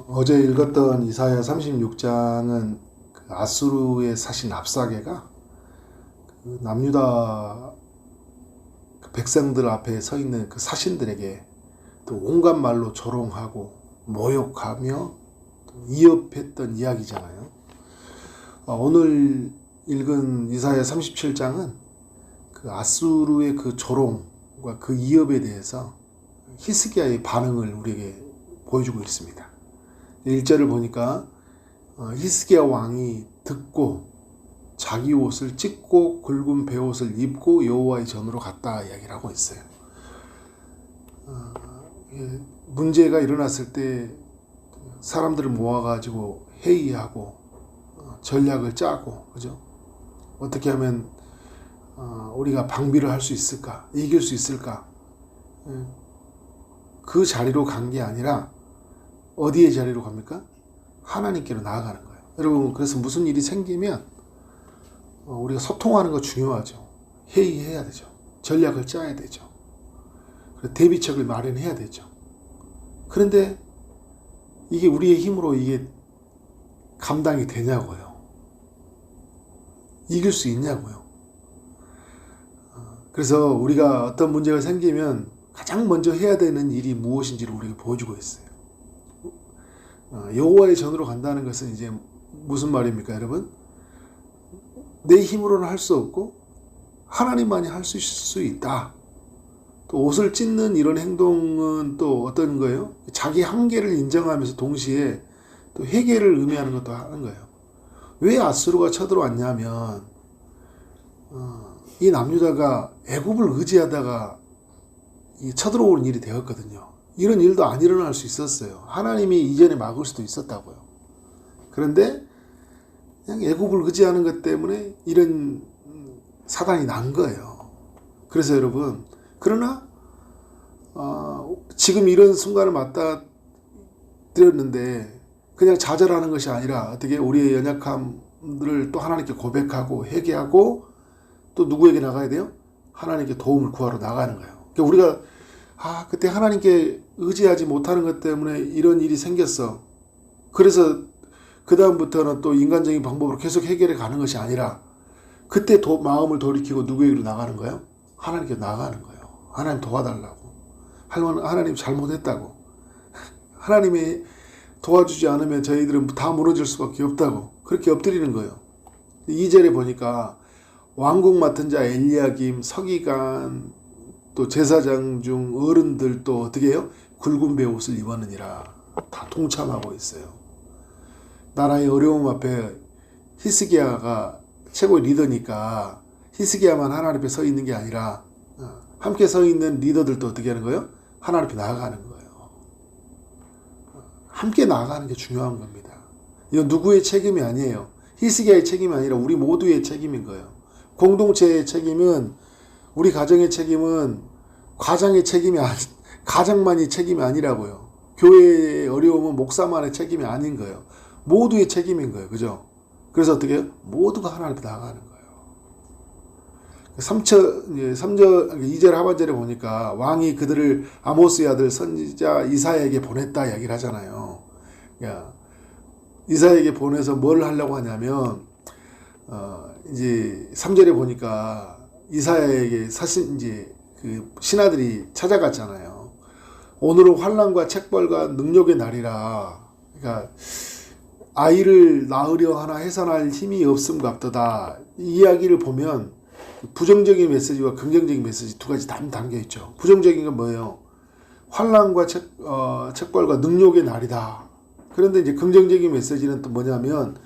어제 읽었던 이사야 36장은 그 아수르의 사신 랍사게가 그 남유다 그 백성들 앞에 서 있는 그 사신들에게 또 온갖 말로 조롱하고 모욕하며 이업했던 이야기잖아요. 오늘 읽은 이사야 37장은 그 아수르의 그 조롱과 그 이업에 대해서 히스기야의 반응을 우리에게 보여주고 있습니다. 1절을 보니까 히스기야 왕이 듣고 자기 옷을 찢고 굵은 베옷을 입고 여호와의 전으로 갔다 이야기를 하고 있어요. 문제가 일어났을 때 사람들을 모아가지고 회의하고 전략을 짜고, 그죠? 어떻게 하면 우리가 방비를 할 수 있을까? 이길 수 있을까? 그 자리로 간 게 아니라 어디의 자리로 갑니까? 하나님께로 나아가는 거예요. 여러분, 그래서 무슨 일이 생기면 우리가 소통하는 거 중요하죠. 회의해야 되죠. 전략을 짜야 되죠. 대비책을 마련해야 되죠. 그런데 이게 우리의 힘으로 이게 감당이 되냐고요. 이길 수 있냐고요. 그래서 우리가 어떤 문제가 생기면 가장 먼저 해야 되는 일이 무엇인지를 우리에게 보여주고 있어요. 여호와의 전으로 간다는 것은 이제 무슨 말입니까, 여러분? 내 힘으로는 할 수 없고 하나님만이 할 수 있다. 또 옷을 찢는 이런 행동은 또 어떤 거예요? 자기 한계를 인정하면서 동시에 또 회개를 의미하는 것도 하는 거예요. 왜 아수르가 쳐들어왔냐면 이 남유다가 애굽을 의지하다가 쳐들어오는 일이 되었거든요. 이런 일도 안 일어날 수 있었어요. 하나님이 이전에 막을 수도 있었다고요. 그런데 그냥 애굽을 의지하는 것 때문에 이런 사단이 난 거예요. 그래서 여러분, 그러나 지금 이런 순간을 맞닥뜨렸는데 그냥 좌절하는 것이 아니라 어떻게 우리의 연약함들을 또 하나님께 고백하고 회개하고 또 누구에게 나가야 돼요? 하나님께 도움을 구하러 나가는 거예요. 그러니까 우리가 그때 하나님께 의지하지 못하는 것 때문에 이런 일이 생겼어. 그래서 그 다음부터는 또 인간적인 방법으로 계속 해결해 가는 것이 아니라 그때 마음을 돌이키고 누구에게로 나가는 거예요? 하나님께 나가는 거예요. 하나님 도와달라고. 하나님 잘못했다고. 하나님이 도와주지 않으면 저희들은 다 무너질 수밖에 없다고. 그렇게 엎드리는 거예요. 2절에 보니까 왕궁 맡은 자 엘리야김, 서기관, 또 제사장 중 어른들 또 어떻게 해요? 굵은 베옷을 입었느니라. 다 동참하고 있어요. 나라의 어려움 앞에 히스기야가 최고의 리더니까 히스기야만 하나님 앞에 서 있는 게 아니라 함께 서 있는 리더들도 어떻게 하는 거예요? 하나님 앞에 나아가는 거예요. 함께 나아가는 게 중요한 겁니다. 이건 누구의 책임이 아니에요. 히스기야의 책임이 아니라 우리 모두의 책임인 거예요. 공동체의 책임은, 우리 가정의 책임은 가장의 책임이 가장만이 책임이 아니라고요. 교회의 어려움은 목사만의 책임이 아닌 거예요. 모두의 책임인 거예요. 그죠? 그래서 어떻게 해요? 모두가 하나님 앞에 나아가는 거예요. 2절 하반절에 보니까 왕이 그들을 아모스의 아들 선지자 이사야에게 보냈다 이야기를 하잖아요. 이사야에게 보내서 뭘 하려고 하냐면 이제 3절에 보니까 이사야에게 사실 이제 그 신하들이 찾아갔잖아요. 오늘은 환난과 책벌과 능력의 날이라. 그러니까 아이를 낳으려 하나 해산할 힘이 없음 같도다. 이 이야기를 보면 부정적인 메시지와 긍정적인 메시지 두 가지 담겨 있죠. 부정적인 건 뭐예요? 환난과 책벌과 능력의 날이다. 그런데 이제 긍정적인 메시지는 또 뭐냐면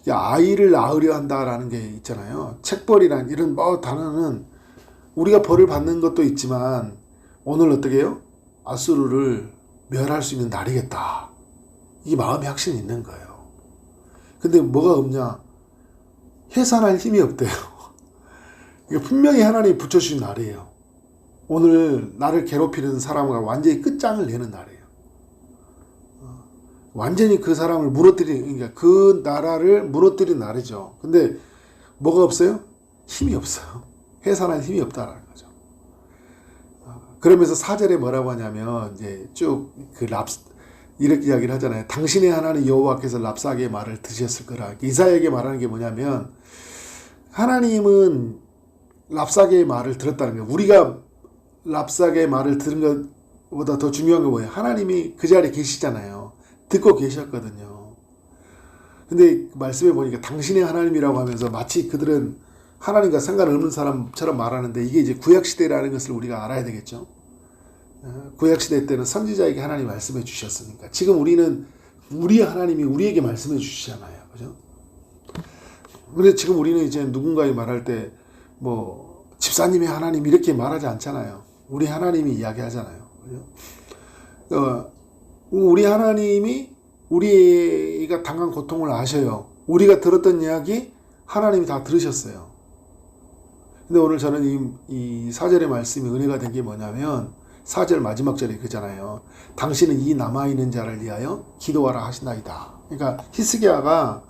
아이를 낳으려 한다라는 게 있잖아요. 책벌이란 이런 단어는 우리가 벌을 받는 것도 있지만 오늘 어떻게 해요? 아수르를 멸할 수 있는 날이겠다. 이게 마음의 확신이 있는 거예요. 근데 뭐가 없냐? 해산할 힘이 없대요. 이게 분명히 하나님이 붙여주신 날이에요. 오늘 나를 괴롭히는 사람과 완전히 끝장을 내는 날이에요. 완전히 그 사람을 그러니까 그 나라를 무너뜨린 날이죠. 근데 뭐가 없어요? 힘이 없어요. 해산할 힘이 없다라는 거죠. 그러면서 4절에 뭐라고 하냐면 이제 쭉 그 이렇게 이야기를 하잖아요. 당신의 하나님 여호와께서 랍사게의 말을 들으셨을 거라. 이사야에게 말하는 게 뭐냐면 하나님은 랍사게의 말을 들었다는 거예요. 우리가 랍사게의 말을 들은 것보다 더 중요한 게 뭐예요? 하나님이 그 자리에 계시잖아요. 듣고 계셨거든요. 근데 말씀해 보니까 당신의 하나님이라고 하면서 마치 그들은 하나님과 상관없는 사람처럼 말하는데 이게 이제 구약시대라는 것을 우리가 알아야 되겠죠. 구약시대 때는 선지자에게 하나님 말씀해 주셨으니까 지금 우리는 우리 하나님이 우리에게 말씀해 주시잖아요. 그죠? 그래서 지금 우리는 이제 누군가에 말할 때 뭐 집사님의 하나님 이렇게 말하지 않잖아요. 우리 하나님이 이야기하잖아요. 그죠? 우리 하나님이 우리가 당한 고통을 아셔요. 우리가 들었던 이야기 하나님이 다 들으셨어요. 근데 오늘 저는 이 4절의 말씀이 은혜가 된 게 뭐냐면 4절 마지막 절에 그잖아요. 당신은 이 남아있는 자를 위하여 기도하라 하신다이다. 그러니까 히스기야가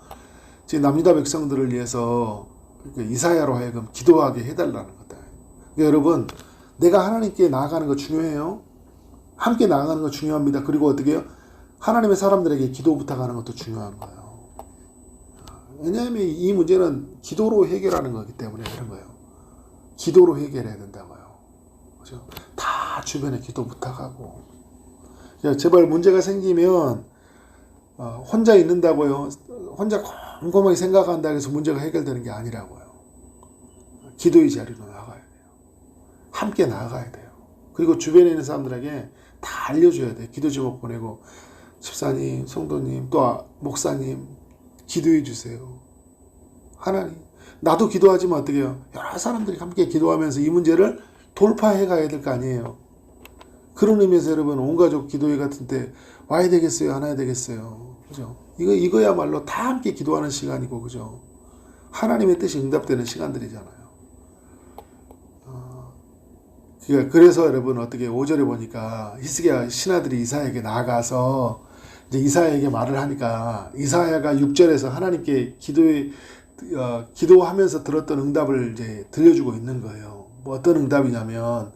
지금 남유다 백성들을 위해서 이사야로 하여금 기도하게 해달라는 거다. 그러니까 여러분 내가 하나님께 나아가는 거 중요해요. 함께 나아가는 거 중요합니다. 그리고 어떻게 해요? 하나님의 사람들에게 기도 부탁하는 것도 중요한 거예요. 왜냐하면 이 문제는 기도로 해결하는 거기 때문에 그런 거예요. 기도로 해결해야 된다고요. 그죠? 다 주변에 기도 부탁하고. 제발 문제가 생기면 혼자 있는다고요. 혼자 곰곰하게 생각한다고 해서 문제가 해결되는 게 아니라고요. 기도의 자리로 나가야 돼요. 함께 나가야 돼요. 그리고 주변에 있는 사람들에게 다 알려줘야 돼요. 기도 제목 보내고 집사님, 성도님, 또 목사님 기도해 주세요. 하나님, 나도 기도하지만 어떻게 해요? 여러 사람들이 함께 기도하면서 이 문제를 돌파해 가야 될 거 아니에요. 그런 의미에서 여러분 온 가족 기도회 같은 때 와야 되겠어요? 안 와야 되겠어요? 그죠? 이거야말로 다 함께 기도하는 시간이고, 그죠? 하나님의 뜻이 응답되는 시간들이잖아요. 그래서 여러분 어떻게 5절에 보니까 히스기야 신하들이 이사야에게 나아가서 이제 이사야에게 말을 하니까 이사야가 6절에서 하나님께 기도하면서 들었던 응답을 이제 들려주고 있는 거예요. 뭐 어떤 응답이냐면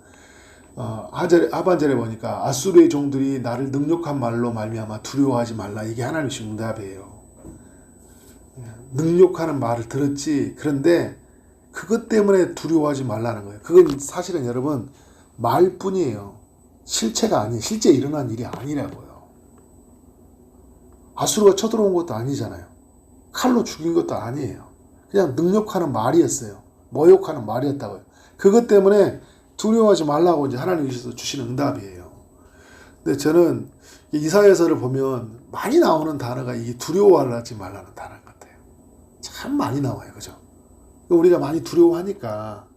하반절에 보니까 아수르의 종들이 나를 능욕한 말로 말미암아 두려워하지 말라. 이게 하나님의 응답이에요. 능욕하는 말을 들었지. 그런데 그것 때문에 두려워하지 말라는 거예요. 그건 사실은 여러분 말뿐이에요. 실체가 아니에요. 실제 일어난 일이 아니라고요. 아수르가 쳐들어온 것도 아니잖아요. 칼로 죽인 것도 아니에요. 그냥 능욕하는 말이었어요. 모욕하는 말이었다고요. 그것 때문에 두려워하지 말라고 이제 하나님께서 주시는 응답이에요. 근데 저는 이사야서를 보면 많이 나오는 단어가 이 두려워하지 말라는 단어 같아요. 참 많이 나와요. 그죠? 우리가 많이 두려워하니까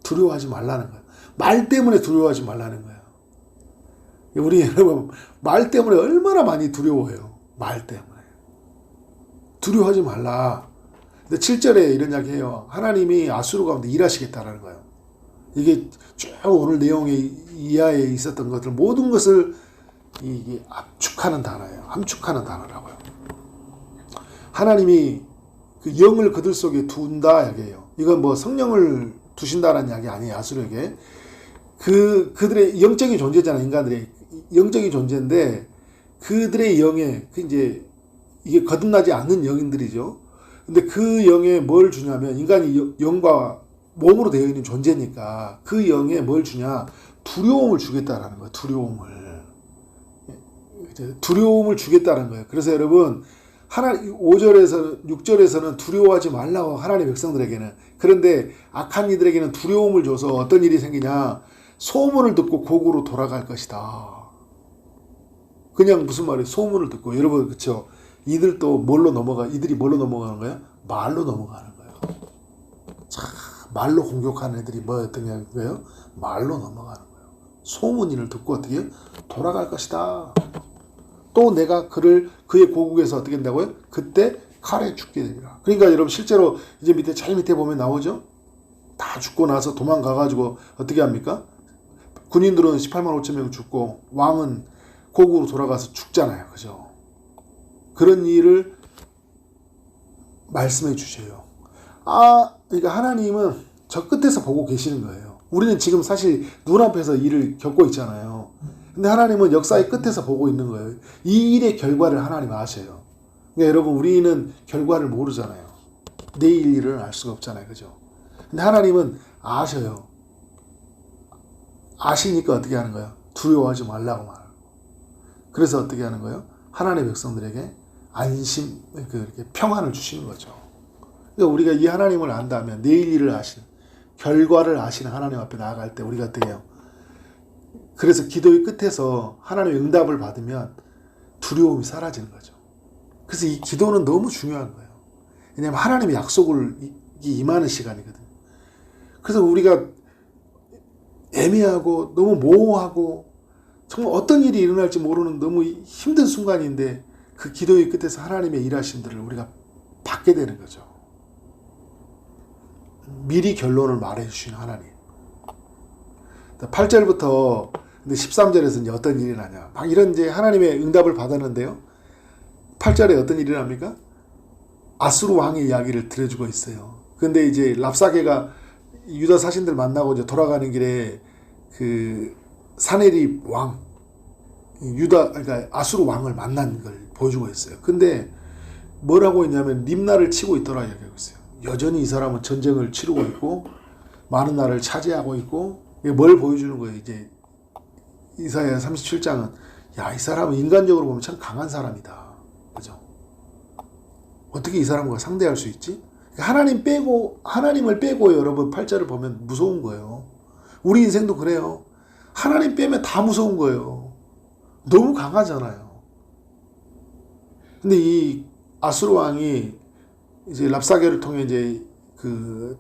두려워하지 말라는 거예요. 말 때문에 두려워하지 말라는 거예요. 우리 여러분 말 때문에 얼마나 많이 두려워해요. 말 때문에. 두려워하지 말라. 근데 7절에 이런 이야기 해요. 하나님이 아수르 가운데 일하시겠다라는 거예요. 이게 쭉 오늘 내용에 이하에 있었던 것들 모든 것을 이게 압축하는 단어예요. 함축하는 단어라고요. 하나님이 그 영을 그들 속에 둔다 이야기예요. 이건 뭐 성령을 두신다는 이야기 아니에요. 아수르에게. 그들의 영적인 존재잖아요. 인간들의 영적인 존재인데 그들의 영에 이제 이게 거듭나지 않는 영인들이죠. 근데 그 영에 뭘 주냐면 인간이 영과 몸으로 되어 있는 존재니까 그 영에 뭘 주냐? 두려움을 주겠다라는 거예요. 두려움을 주겠다는 거예요. 그래서 여러분 5절에서 6절에서는 두려워하지 말라고 하나님의 백성들에게는. 그런데 악한 이들에게는 두려움을 줘서 어떤 일이 생기냐? 소문을 듣고 고국으로 돌아갈 것이다. 그냥 무슨 말이에요? 소문을 듣고. 여러분 그렇죠? 이들이 뭘로 넘어가는 거예요? 말로 넘어가는 거예요. 참 말로 공격하는 애들이 뭐였던 거예요? 말로 넘어가는 거예요. 소문을 듣고 어떻게 해요? 돌아갈 것이다. 또 내가 그의 고국에서 어떻게 된다고요? 그때 칼에 죽게 되리라. 그러니까 여러분 실제로 이제 제일 밑에 보면 나오죠? 다 죽고 나서 도망가가지고 어떻게 합니까? 군인들은 18만 5천 명 죽고 왕은 고국으로 돌아가서 죽잖아요. 그죠? 그런 일을 말씀해 주셔요. 그러니까 하나님은 저 끝에서 보고 계시는 거예요. 우리는 지금 사실 눈앞에서 일을 겪고 있잖아요. 근데 하나님은 역사의 끝에서 보고 있는 거예요. 이 일의 결과를 하나님 아셔요. 그러니까 여러분 우리는 결과를 모르잖아요. 내일 일을 알 수가 없잖아요. 그죠? 근데 하나님은 아셔요. 아시니까 어떻게 하는 거예요? 두려워하지 말라고 말하고. 그래서 어떻게 하는 거예요? 하나님의 백성들에게 안심, 이렇게 평안을 주시는 거죠. 그러니까 우리가 이 하나님을 안다면 내일 일을 아시는, 결과를 아시는 하나님 앞에 나아갈 때 우리가 어떻게 해요? 그래서 기도의 끝에서 하나님의 응답을 받으면 두려움이 사라지는 거죠. 그래서 이 기도는 너무 중요한 거예요. 왜냐하면 하나님의 약속을 임하는 시간이거든요. 그래서 우리가 애매하고 너무 모호하고 정말 어떤 일이 일어날지 모르는 너무 힘든 순간인데 그 기도의 끝에서 하나님의 일하심들을 우리가 받게 되는 거죠. 미리 결론을 말해 주시는 하나님. 8절부터 근데 13절에서 이제 어떤 일이 나냐. 막 이런 이제 하나님의 응답을 받았는데요. 8절에 어떤 일이 납니까? 아수르 왕의 이야기를 들려주고 있어요. 근데 이제 랍사게가 유다 사신들 만나고 이제 돌아가는 길에 그 사네립 왕, 그러니까 아수르 왕을 만난 걸 보여주고 있어요. 근데 뭐라고 했냐면 림나를 치고 있더라 이야기하고 있어요. 여전히 이 사람은 전쟁을 치르고 있고 많은 나라를 차지하고 있고 뭘 보여주는 거예요. 이제 이사야 37장은 야, 이 사람은 인간적으로 보면 참 강한 사람이다. 그죠? 어떻게 이 사람과 상대할 수 있지? 하나님을 빼고 여러분 8절을 보면 무서운 거예요. 우리 인생도 그래요. 하나님 빼면 다 무서운 거예요. 너무 강하잖아요. 근데 이 아수르 왕이 이제 랍사게를 통해 이제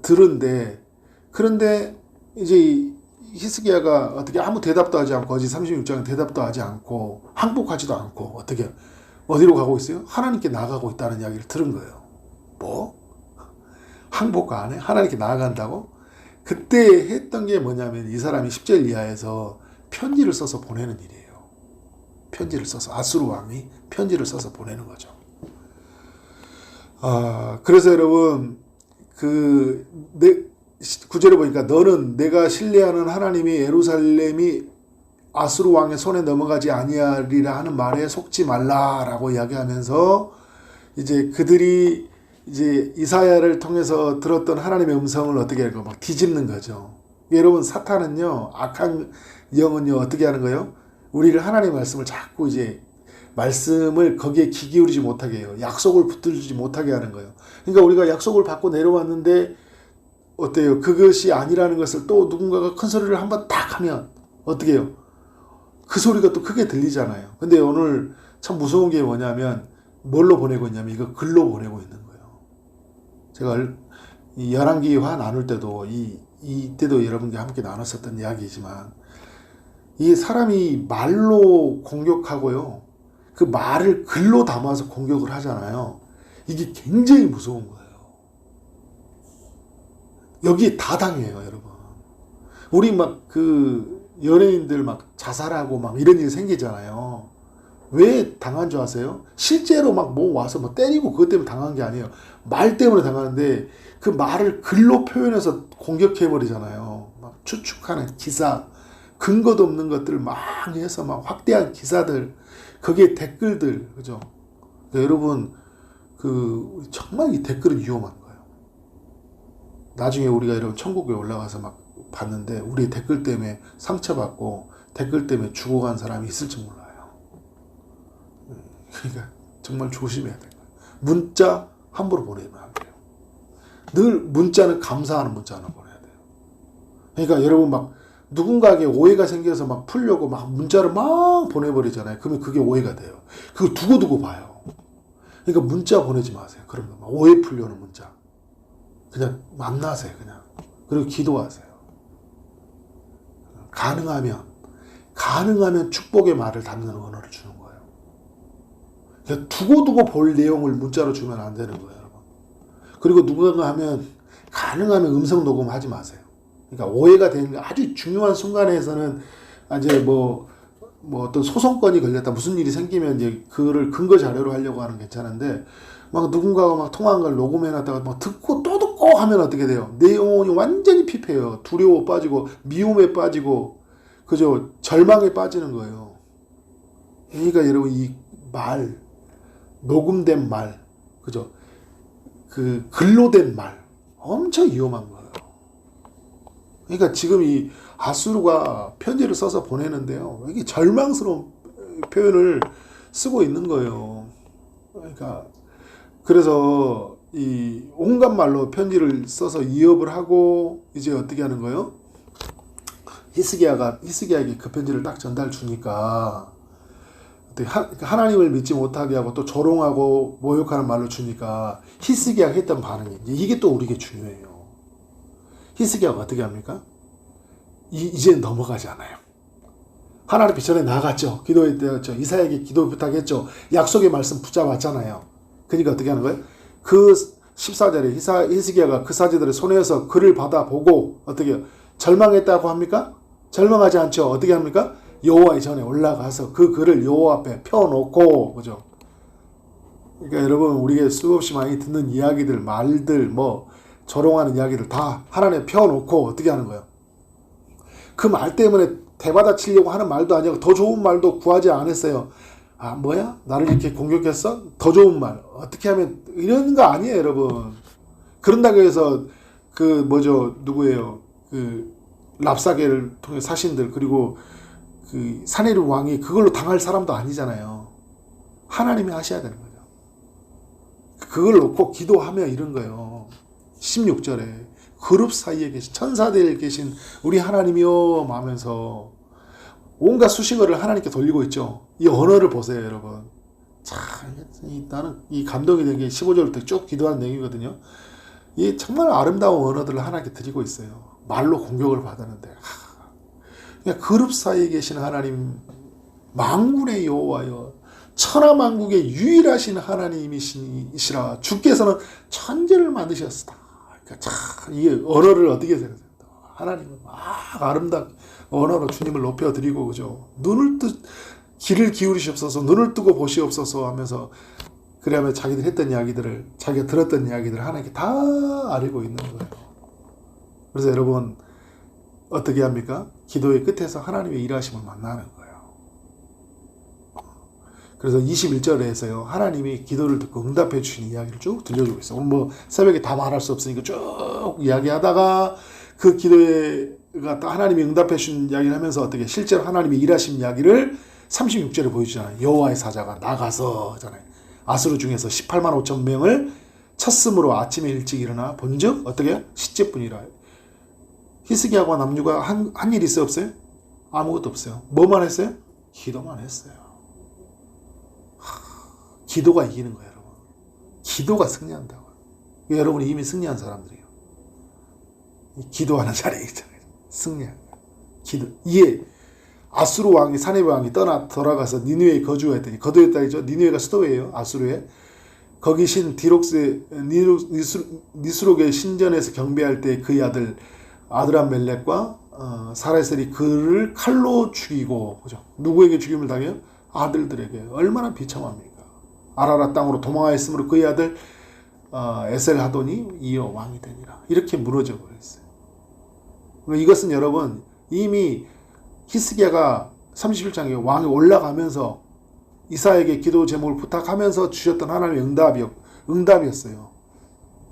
들은데, 그런데 이제 히스기야가 어떻게 아무 대답도 하지 않고, 어제 36장은 대답도 하지 않고 항복하지도 않고 어떻게 어디로 가고 있어요? 하나님께 나아가고 있다는 이야기를 들은 거예요. 뭐? 항복 안 해? 하나님께 나아간다고? 그때 했던 게 뭐냐면 이 사람이 10절 이하에서 편지를 써서 보내는 일이에요. 편지를 써서, 아수르 왕이 편지를 써서 보내는 거죠. 그래서 여러분 9절에 보니까 너는 내가 신뢰하는 하나님이 예루살렘이 아수르 왕의 손에 넘어가지 아니하리라 하는 말에 속지 말라라고 이야기하면서 이제 그들이 이제 이사야를 통해서 들었던 하나님의 음성을 어떻게 할까 막 뒤집는 거죠. 여러분 사탄은요, 악한 영은요 어떻게 하는 거예요? 우리를 하나님의 말씀을 자꾸 이제 말씀을 거기에 귀 기울이지 못하게 해요. 약속을 붙들지 못하게 하는 거예요. 그러니까 우리가 약속을 받고 내려왔는데 어때요? 그것이 아니라는 것을 또 누군가가 큰 소리를 한번 딱 하면 어떻게 해요? 그 소리가 또 크게 들리잖아요. 근데 오늘 참 무서운 게 뭐냐면 뭘로 보내고 있냐면 이거 글로 보내고 있는 거예요. 제가 이 열왕기화 나눌 때도 이때도 여러분과 함께 나눴었던 이야기이지만 이 사람이 말로 공격하고요. 그 말을 글로 담아서 공격을 하잖아요. 이게 굉장히 무서운 거예요. 여기에 다 당해요, 여러분. 우리 막 연예인들 막 자살하고 막 이런 일이 생기잖아요. 왜 당한 줄 아세요? 실제로 막 뭐 와서 뭐 때리고 그것 때문에 당한 게 아니에요. 말 때문에 당하는데 그 말을 글로 표현해서 공격해버리잖아요. 막 추측하는 기사, 근거도 없는 것들을 막 해서 막 확대한 기사들, 거기에 댓글들, 그죠? 그러니까 여러분, 정말 이 댓글은 위험한 거예요. 나중에 우리가 여러분 천국에 올라가서 막 봤는데, 우리 댓글 때문에 상처받고, 댓글 때문에 죽어간 사람이 있을지 몰라요. 그러니까 정말 조심해야 돼요. 문자 함부로 보내면 안 돼요. 늘 문자는 감사하는 문자 하나 보내야 돼요. 그러니까 여러분 막 누군가에게 오해가 생겨서 막 풀려고 막 문자를 막 보내버리잖아요. 그러면 그게 오해가 돼요. 그거 두고두고 봐요. 그러니까 문자 보내지 마세요. 그런 거 막 오해 풀려는 문자. 그냥 만나세요. 그냥. 그리고 기도하세요. 가능하면 축복의 말을 담는 언어를 주는 거예요. 그러니까 두고두고 볼 내용을 문자로 주면 안 되는 거예요. 여러분. 그리고 누군가 가능하면 음성 녹음하지 마세요. 그러니까 오해가 되는 아주 중요한 순간에서는 이제 뭐 어떤 소송건이 걸렸다, 무슨 일이 생기면 이제 그거를 근거 자료로 하려고 하는 괜찮은데, 막 누군가가 막 통화한 걸 녹음해놨다가 막 듣고 또 듣고 하면 어떻게 돼요? 내 영혼이 완전히 피폐해요. 두려워 빠지고 미움에 빠지고 그죠? 절망에 빠지는 거예요. 그러니까 여러분 이 말, 녹음된 말, 그죠? 그 글로 된 말 엄청 위험한 거예요. 그러니까 지금 이 아수르가 편지를 써서 보내는데요. 이게 절망스러운 표현을 쓰고 있는 거예요. 그러니까 그래서 이 온갖 말로 편지를 써서 위협을 하고 이제 어떻게 하는 거예요? 히스기야에게 그 편지를 딱 전달 주니까 하나님을 믿지 못하게 하고 또 조롱하고 모욕하는 말로 주니까 히스기야가 했던 반응이 이게 또 우리에게 중요해요. 히스기야가 어떻게 합니까? 이제 넘어가잖아요. 하나님 앞에 전에 나갔죠. 기도했죠. 이사야에게 기도 부탁했죠. 약속의 말씀 붙잡았잖아요. 그러니까 어떻게 하는 거예요? 그 14절에 히스기야가 그 사제들의 손에서 글을 받아보고 어떻게 절망했다고 합니까? 절망하지 않죠. 어떻게 합니까? 여호와의 전에 올라가서 그 글을 여호와 앞에 펴놓고, 그죠? 그러니까 여러분 우리가 수없이 많이 듣는 이야기들, 말들, 조롱하는 이야기들 다 하나님에 펴놓고 어떻게 하는 거예요? 그 말 때문에 대받아치려고 하는 말도 아니고 더 좋은 말도 구하지 않았어요. 아 뭐야? 나를 이렇게 공격했어? 더 좋은 말 어떻게 하면 이런 거 아니에요, 여러분. 그런다고 해서 누구예요? 그 랍사게를 통해 사신들 그리고 그 사네르 왕이 그걸로 당할 사람도 아니잖아요. 하나님이 하셔야 되는 거죠. 그걸 놓고 기도하며 이런 거예요. 16절에 그룹 사이에 계신 천사들 계신 우리 하나님이요 하면서 온갖 수식어를 하나님께 돌리고 있죠. 이 언어를 보세요, 여러분. 참 나는 이 감동이 된 게 15절부터 쭉 기도한 내용이거든요. 이 정말 아름다운 언어들을 하나님께 드리고 있어요. 말로 공격을 받았는데 그냥 그룹 사이에 계신 하나님, 만군의 여호와여, 천하만국의 유일하신 하나님이시라. 주께서는 천지를 만드셨다. 그러니까 참 이게 언어를 어떻게 생각해요? 하나님은 막 아름답게 언어로 주님을 높여드리고, 그죠? 귀를 기울이시옵소서, 눈을 뜨고 보시옵소서 하면서 그러면 자기들 했던 이야기들을, 자기가 들었던 이야기들을 하나님께 다 알고 있는 거예요. 그래서 여러분 어떻게 합니까? 기도의 끝에서 하나님의 일하심을 만나는 거예요. 그래서 21절에서요, 하나님이 기도를 듣고 응답해 주시는 이야기를 쭉 들려주고 있어요. 오늘 새벽에 다 말할 수 없으니까 쭉 이야기하다가 그 기도가 하나님이 응답해 주신 이야기를 하면서 어떻게 실제로 하나님이 일하신 이야기를 36절에 보여주잖아요. 여호와의 사자가 나가서 하잖아요. 아수르 중에서 18만 5천 명을 쳤으므로 아침에 일찍 일어나 본즉 어떻게 시째뿐이라. 히스기야와 남유가 한 일 있어요, 없어요? 아무것도 없어요. 뭐만 했어요? 기도만 했어요. 기도가 이기는 거예요, 여러분. 기도가 승리한다고. 여러분이 이미 승리한 사람들이에요. 기도하는 자리에 있잖아요. 승리한 거예요. 기도. 이에 아수르 왕이 사네르 왕이 돌아가서 니느웨에 거주했더니, 거주했다죠. 니느웨가 수도예요, 아수르에. 거기 신 니스록의 신전에서 경배할 때 그의 아들 아드람멜렉과 사라셀이 그를 칼로 죽이고, 그죠? 누구에게 죽임을 당해요? 아들들에게. 얼마나 비참합니까? 아라라 땅으로 도망하였으므로 그의 아들 에셀하돈이 이어 왕이 되니라. 이렇게 무너져 버렸어요. 이것은 여러분 이미 히스기야가 31장에 왕이 올라가면서 이사야에게 기도 제목을 부탁하면서 주셨던 하나님의 응답이었어요.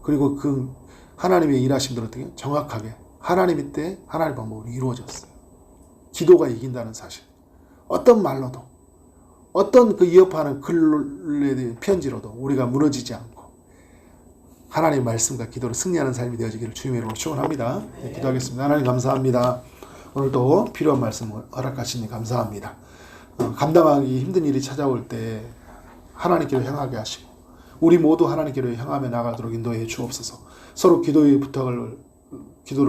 그리고 그 하나님의 일하심들은 어떻게 정확하게 하나님의 때 하나님의 방법으로 이루어졌어요. 기도가 이긴다는 사실. 어떤 말로도, 어떤 그 위협하는 글에 대한 편지로도 우리가 무너지지 않고 하나님의 말씀과 기도로 승리하는 삶이 되어지기를 주님의 이름으로 축원합니다. 네, 기도하겠습니다. 하나님 감사합니다. 오늘도 필요한 말씀을 허락하시니 감사합니다. 감당하기 힘든 일이 찾아올 때 하나님께로 향하게 하시고 우리 모두 하나님께로 향하며 나가도록 인도해 주옵소서. 서로 기도를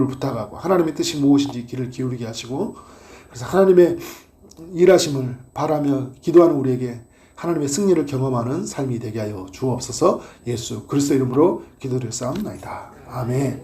부탁하고 하나님의 뜻이 무엇인지 귀를 기울이게 하시고, 그래서 하나님의 일하심을 바라며 기도하는 우리에게 하나님의 승리를 경험하는 삶이 되게 하여 주옵소서. 예수 그리스도 이름으로 기도드렸사옵나이다. 아멘.